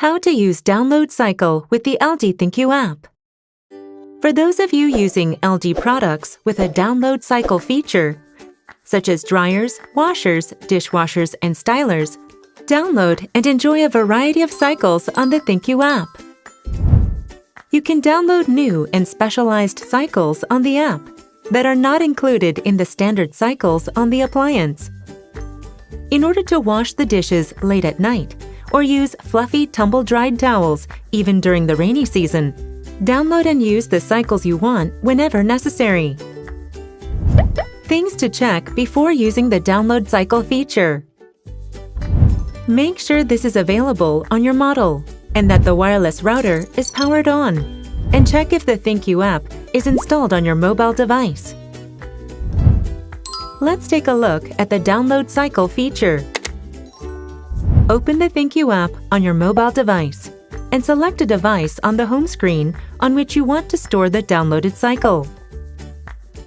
How to use Download Cycle with the LG ThinQ app. For those of you using LG products with a download cycle feature, such as dryers, washers, dishwashers, and stylers, download and enjoy a variety of cycles on the ThinQ app. You can download new and specialized cycles on the app that are not included in the standard cycles on the appliance. In order to wash the dishes late at night, or use fluffy tumble-dried towels even during the rainy season, download and use the cycles you want whenever necessary. Things to check before using the download cycle feature. Make sure this is available on your model and that the wireless router is powered on, and check if the ThinQ app is installed on your mobile device. Let's take a look at the download cycle feature. Open the ThinQ app on your mobile device and select a device on the home screen on which you want to store the downloaded cycle.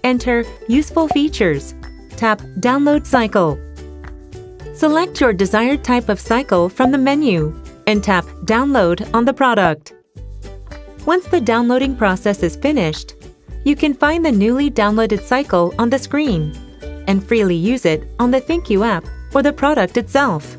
Enter Useful Features. Tap Download Cycle. Select your desired type of cycle from the menu and tap Download on the product. Once the downloading process is finished, you can find the newly downloaded cycle on the screen and freely use it on the ThinQ app or the product itself.